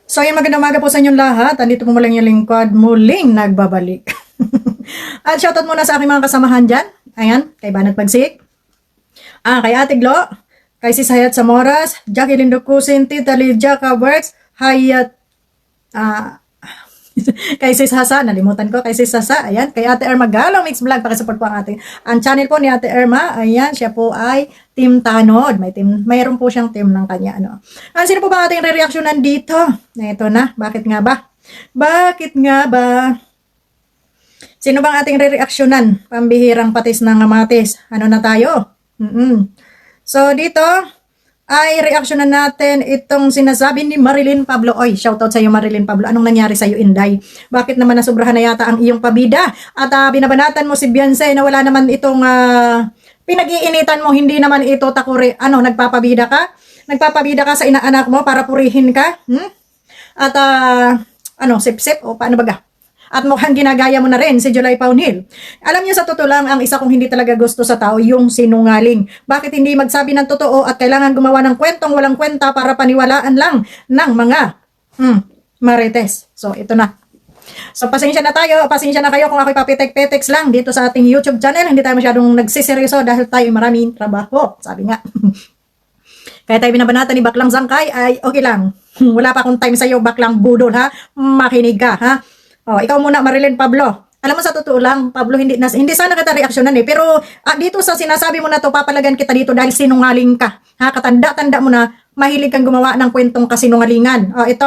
So, yung magandang umaga po sa inyong lahat. Andito po muling yung lingkod, muling nagbabalik. At shoutout muna sa aking mga kasamahan dyan. Ayan, kay Banat Pagsik. Kay Ate Glo. Kay Sis Hayat Zamoras. Jacqueline Ducusin, Tita Lydia Caberts. Hayat, kay Sis Hasa, nalimutan ko, kay Sis Hasa, ayan, kay Ate Irma Galong Mix Vlog, pakisupport po ang channel po ni Ate Irma, ayan, siya po ay Team Tanod, mayroon po siyang team ng kanya, ano. Sino po ba ating re-reactionan dito? Ito na, bakit nga ba? Bakit nga ba? Sino bang ating re-reactionan? Pambihirang patis ng amatis, ano na tayo? So, dito, ay reaksyonan natin itong sinasabi ni Marilyn Pablo. Oy, shoutout sa iyo Marilyn Pablo. Anong nangyari sa iyo, Inday? Bakit naman nasobrahan na yata ang iyong pabida? At binabanatan mo si Beyonce na wala naman itong pinag-iinitan mo, hindi naman ito takuri. Ano, nagpapabida ka? Nagpapabida ka sa inaanak mo para purihin ka? At sip-sip o paano baga? At mukhang ginagaya mo na rin si July Paunil. Alam niyo sa totoo lang, ang isa kong hindi talaga gusto sa tao, yung sinungaling. Bakit hindi magsabi ng totoo at kailangan gumawa ng kwentong walang kwenta para paniwalaan lang ng mga marites. So, ito na. So, pasensya na tayo. Pasensya na kayo kung ako'y papitek-petex lang dito sa ating YouTube channel. Hindi tayo masyadong nagsiseryoso dahil tayo maraming trabaho. Sabi nga. Kaya tayo binabanatan ni Baklang Zangkay ay okay lang. Wala pa akong time sa'yo, Baklang Budol, ha? Makinig ka, ha? Oh, ikaw muna, Marilyn Pablo. Alam mo sa totoo lang, Pablo, hindi sana kita reaksyonan eh. Pero dito sa sinasabi mo na to, papalagan kita dito dahil sinungaling ka. Ha, katanda-tanda mo na mahilig kang gumawa ng kwentong kasinungalingan. Oh, ito.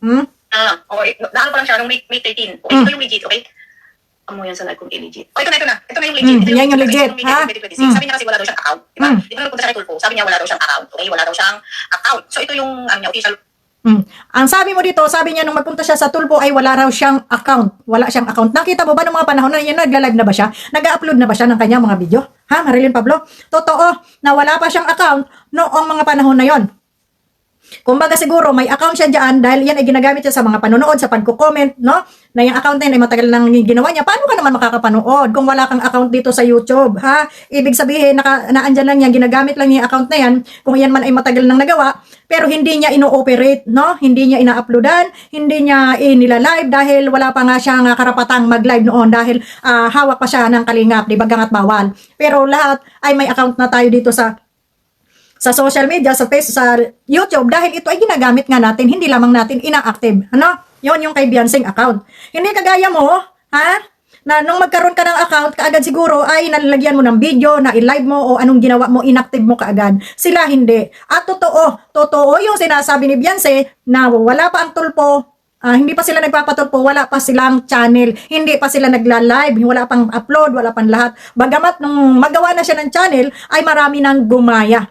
Naano pa lang siya nung May 13. Okay, ito yung legit, okay? Amo yan sa live kung legit. Oh, ito na. Ito na yung legit. Yan yung legit, ha? 2026. Sabi niya kasi wala daw siyang account. Diba? Di ba nagpunta siya kay Tulfo? Sabi niya wala daw siyang account. Okay, wala daw siyang account. So, ito yung official. Ang sabi mo dito, sabi niya nung magpunta siya sa Tulpo ay wala raw siyang account. Wala siyang account. Nakita mo ba nung mga panahon na yan, nagla-live na ba siya? Nag-upload na ba siya ng kanyang mga video? Ha, Marilyn Pablo? Totoo na wala pa siyang account noong mga panahon na yon. Kumbaga siguro may account siya dyan dahil yan ay ginagamit siya sa mga panonood, sa pagko-comment, no? Na yung account na yun ay matagal nang ginawa niya. Paano ka naman makakapanood kung wala kang account dito sa YouTube, ha? Ibig sabihin, naandyan lang yan, ginagamit lang yung account na yan, kung yan man ay matagal nang nagawa, pero hindi niya ino-operate, no? Hindi niya ina-uploadan, hindi niya inila-live dahil wala pa nga siyang karapatang mag-live noon dahil hawak pa siya ng kalingap, di ba, gangat bawal. Pero lahat ay may account na tayo dito sa social media, sa Facebook, sa YouTube, dahil ito ay ginagamit nga natin, hindi lamang natin ina-active. Ano? Yun yung kay Beyonce account. Hindi kagaya mo, ha? Na nung magkaroon ka ng account, kaagad siguro ay nalalagyan mo ng video, na i-live mo o anong ginawa mo, inactive mo kaagad. Sila hindi. At totoo yung sinasabi ni Beyonce na wala pa ang Tulpo, hindi pa sila nagpapatulpo, wala pa silang channel, hindi pa sila nagla-live, wala pang upload, wala pang lahat. Bagamat nung magawa na siya ng channel, ay marami nang gumaya.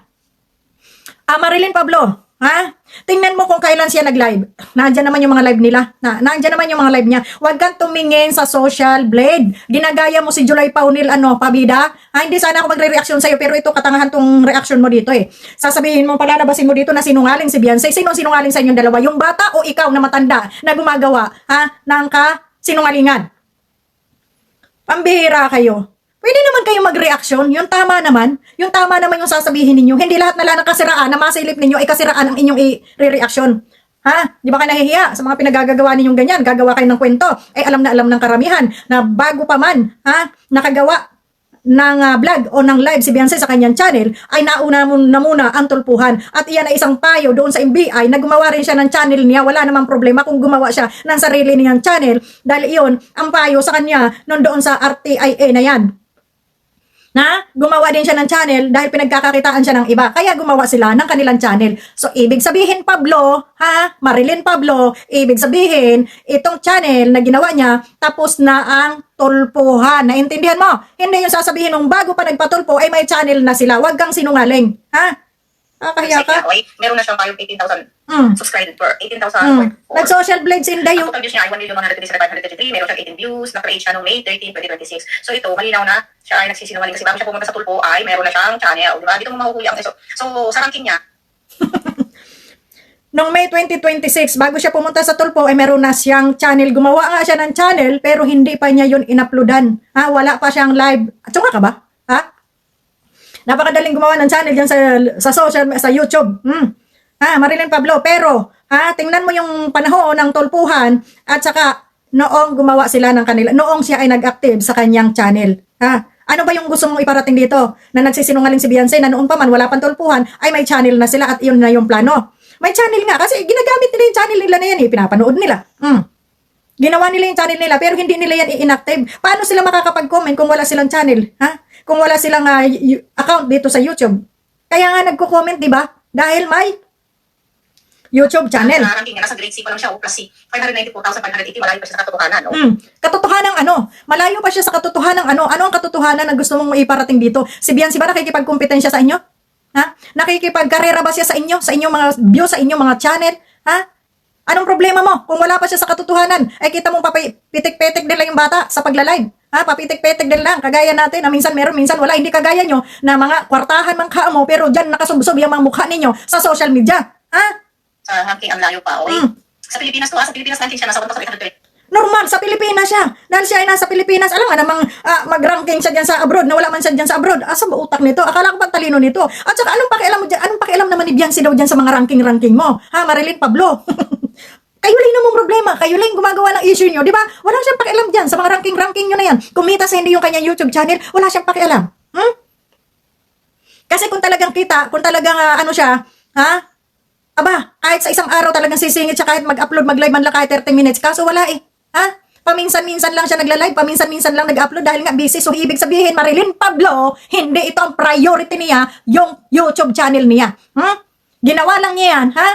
Marilyn Pablo, ha? Tingnan mo kung kailan siya nag-live. Nandiyan naman yung mga live nila. Nandiyan naman yung mga live niya. Huwag kang tumingin sa social blade. Ginagaya mo si July Paunil, pabida. Hindi sana ako magre-reaction sa'yo, pero ito katangahan tong reaction mo dito eh. Sasabihin mo, palalabasin mo dito na sinungaling si Beyonce. Sino sinungaling sa inyong dalawa? Yung bata o ikaw na matanda na gumagawa, ng sinungalingan? Pambihira kayo. Pwede naman kayo mag-reaction, yung tama naman yung sasabihin ninyo. Hindi lahat na lang ng kasiraan na masilip ninyo ay kasiraan ang inyong i-reaction. Ha? Di ba kayo nahihiya sa mga pinagagagawa ninyong ganyan? Gagawa kayo ng kwento. Alam na alam ng karamihan na bago pa man, nakagawa ng vlog o ng live si Beyonce sa kanyang channel, ay nauna na muna ang tulpuhan. At iyan ay isang payo doon sa NBI na gumawa rin siya ng channel niya. Wala namang problema kung gumawa siya ng sarili niyang channel dahil iyon ang payo sa kanya noon doon sa RTIA na yan. Gumawa din siya ng channel dahil pinagkakakitaan siya ng iba. Kaya gumawa sila ng kanilang channel. So, ibig sabihin, Pablo, Marilyn Pablo, ibig sabihin, itong channel na ginawa niya, tapos na ang tulpuhan. Naintindihan mo? Hindi yung sasabihin nung bago pa nagpatulpo, ay may channel na sila. Huwag kang sinungaling. Kahiya ka? Okay, meron na siyang tayong 18,000 subscribed per 18,000. Nag-social blades Inday yung... Total views niya ay 1,127,533. Meron siyang 18 views. Na-create siya noong May 13, 2026. So ito, malinaw na siya ay nagsisinungaling kasi bago siya pumunta sa Tulpo ay meron na siyang channel. Diba? Dito mo mahuhuli ang eso. So, sa ranking niya, Noong May 2026, bago siya pumunta sa Tulpo, ay meron na siyang channel. Gumawa nga siya ng channel, pero hindi pa niya yun in-uploadan. Wala pa siyang live. Atsunga ka ba? Napakadaling gumawa ng channel dyan sa social, sa YouTube. Marilyn Pablo. Pero, Ha? Tingnan mo yung panahon ng tulpuhan at saka noong gumawa sila ng kanila, noong siya ay nag-active sa kanyang channel. Ha? Ano ba yung gusto mong iparating dito? Na nagsisinungaling si Beyonce na noon pa man wala pang tulpuhan ay may channel na sila at yun na yung plano. May channel nga kasi ginagamit nila yung channel nila na yan pinapanood nila. Ginawa nila yung channel nila pero hindi nila yan i-inactive. Paano sila makakapag-comment kung wala silang channel? Ha? Kung wala silang account dito sa YouTube. Kaya nga nagko-comment, di ba? Dahil may YouTube channel. Ranking niya, nasa grade C pa lang siya, plus C. 594,580, malayo pa siya sa katotohanan, no? Katotohanan ano? Malayo pa siya sa katotohanan ano? Ano ang katotohanan na gusto mong iparating dito? Si Beyonce ba nakikipagkompetensya sa inyo? Ha? Nakikipagkarera ba siya sa inyo? Sa inyong mga views, sa inyong mga channel? Ha? Anong problema mo? Kung wala pa siya sa katotohanan, ay kita mong papitik-pitik din lang yung bata sa pagla-live. Ha? Papitik-pitik din lang. Kagaya natin, na minsan meron, minsan wala. Hindi kagaya nyo na mga kwartahan mang mo, pero dyan nakasubsob yung mga mukha ninyo sa social media. Ha? Sa ranking, ang layo pa, okay? Sa Pilipinas to, sa Pilipinas ranking siya, nasa 1,830. Normal, sa Pilipinas siya. Dahil siya ay nasa Pilipinas, alam nga namang mag-ranking siya dyan sa abroad, na wala man siya dyan sa abroad. Asa ba utak nito? Akala ko ba talino nito? At saka anong pakialam mo dyan? Anong pakialam naman ni Beyonce daw dyan sa mga ranking-ranking mo? Ha, Marilyn Pablo? Kayo lang namang problema. Kayo lang gumagawa ng issue nyo. Di ba? Wala siyang pakialam dyan sa mga ranking-ranking nyo na yan. Kumita sa hindi yung kanyang YouTube channel, wala siyang pakialam. Kasi kung talagang kita, kung talagang ano siya, ha? Aba, kahit sa isang araw talagang sisingit siya kahit mag-upload, mag-live man lang kahit 30 minutes. Kaso wala eh. Ha? Paminsan-minsan lang siya nagla-live, paminsan-minsan lang nag-upload dahil nga busy. So, ibig sabihin, Marilyn Pablo, hindi ito ang priority niya, yung YouTube channel niya. Ginawa lang niya yan, ha?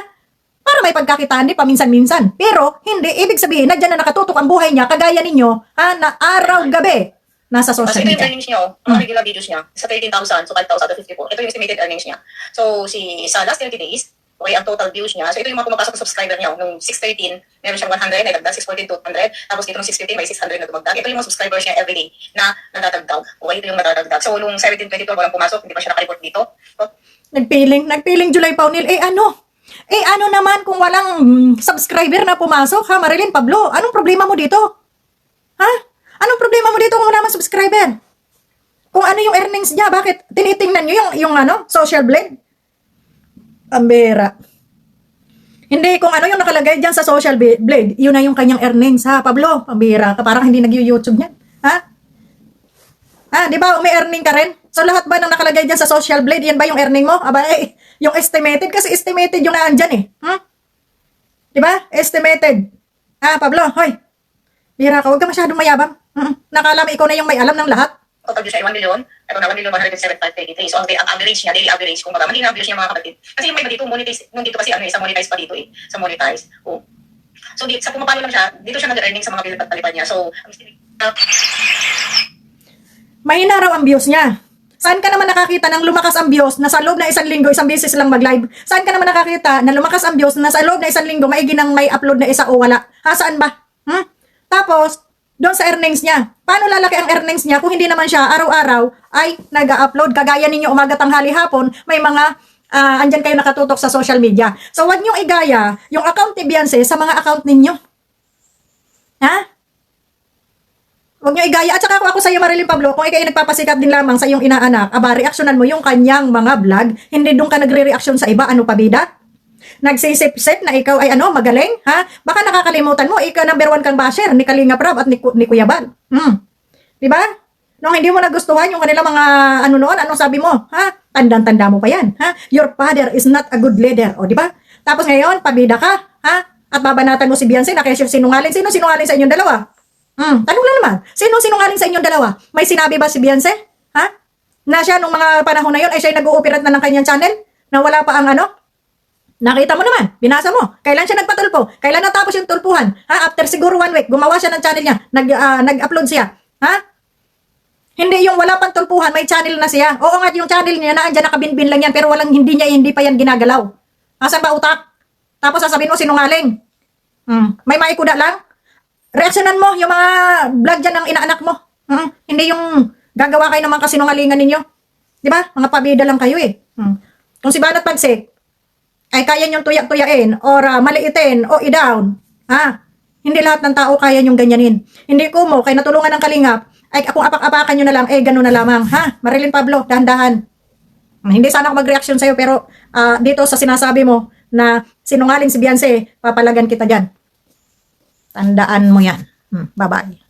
Para may pagkakitaan din paminsan-minsan. Pero, hindi, ibig sabihin, na dyan na nakatutok ang buhay niya, kagaya ninyo, ha, na araw-gabi, nasa So, social ito yung media. earnings niya, mga regular videos niya, sa 13,000, so 5,000 out of 54. Ito yung estimated earnings niya. So, sa last 30 days, okay, ang total views niya. So, ito yung mga pumapasok na subscriber niya. Nung 613, meron siyang 100, nagdagdag, 614, 200. Tapos dito nung 615, may 600 na dumagdag. Ito yung mga subscribers niya everyday na nadadagdag. Okay, ito yung nadadagdag. So, nung 1722, walang pumasok, hindi pa siya nakareport dito. So, Nagpiling July Paunil. Ano naman kung walang subscriber na pumasok, ha, Marilyn Pablo? Anong problema mo dito? Ha? Anong problema mo dito kung wala man subscriber? Kung ano yung earnings niya, bakit tinitingnan nyo yung social blade? Ambera. Hindi, kung ano yung nakalagay dyan sa social blade, yun na yung kanyang earnings, ha, Pablo? Ambera ka, parang hindi nag-YouTube niyan. Ha? Di ba, may earning ka rin? So, lahat ba ng nakalagay dyan sa social blade, yan ba yung earning mo? Aba, yung estimated, kasi estimated yung naandyan eh. Di ba? Estimated. Pablo, hoy. Bira ka, huwag ka masyadong mayabang. Nakala mo ikaw na yung may alam ng lahat. total views niya ay 1 million. Ito na 1,107,533. So, ang average niya, daily average, kung baga, mali na ang views niya mga kapatid. Kasi yung may iba dito, monetize, nung dito kasi sa monetize pa dito eh. Sa monetize. Oh. So, sa pumapalo lang siya, dito siya nag-earning sa mga palipad niya. So, ang estimate, Mahina raw ang views niya. Saan ka naman nakakita ng lumakas ang views na sa loob na isang linggo, isang beses lang mag-live? Saan ka naman nakakita na lumakas ang views na sa loob na isang linggo, maigi nang may upload na isa o wala? Saan ba? Tapos, doon sa earnings niya. Paano lalaki ang earnings niya kung hindi naman siya araw-araw ay nag-upload? Kagaya ninyo umaga, tanghali, hapon, may mga andyan kayo nakatutok sa social media. So, wag niyong igaya yung account ni Beyonce sa mga account ninyo. Ha? Huwag niyo igaya. At saka ako sa iyo, Marilyn Pablo, kung ikaw ay nagpapasikat din lamang sa iyong inaanak, reaksyonan mo yung kanyang mga vlog, hindi doon ka nagre-reaksyon sa iba, ano pa bida? Nagsisip-sip na ikaw ay magaling, ha? Baka nakakalimutan mo, ikaw number 1 kang basher ni Kalinga Prab at ni Kuya Bal. Di ba? Nung hindi mo nagustuhan yung kanila mga noon, anong sabi mo? Ha? Tandang-tanda mo pa yan, ha? Your father is not a good leader, o di ba? Tapos ngayon, pabida ka, ha? At babanatan mo si Beyonce na kaya sinungaling. Sino sinungaling sa inyong dalawa? Tanong lang naman. Sino sinungaling sa inyong dalawa? May sinabi ba si Beyonce? Ha? Na siya nung mga panahon na yon ay siya nag-ooperate na ng kanyang channel? Na wala pa ang Nakita mo naman. Binasa mo. Kailan siya nagpatulpo? Kailan natapos yung tulpuhan? Ha? After siguro 1 week, gumawa siya ng channel niya. Nag-upload siya. Ha? Hindi yung wala pang tulpuhan, may channel na siya. Oo nga, yung channel niya, naandyan nakabinbin lang yan, pero hindi pa yan ginagalaw. Asan ba utak? Tapos sasabihin mo sinungaling. May maikuda lang? Reaksyonan mo yung mga vlog dyan ng inaanak mo. Hindi yung gagawa kayo ng mga kasinungalingan ninyo. Di ba? Mga pabida lang kayo eh. Kung si Banat Pagsik ay kaya niyong tuyak-tuyain or maliitin o i-down. Hindi lahat ng tao kaya niyong ganyanin. Hindi ko mo, kaya natulungan ng Kalingap, ay kung apak-apakan nyo na lang, gano'n na lamang. Ha? Marilyn Pablo, dahan-dahan. Hindi sana ako mag-reaction sa'yo, pero dito sa sinasabi mo na sinungaling si Beyonce, papalagan kita dyan. Tandaan mo yan. Bye-bye.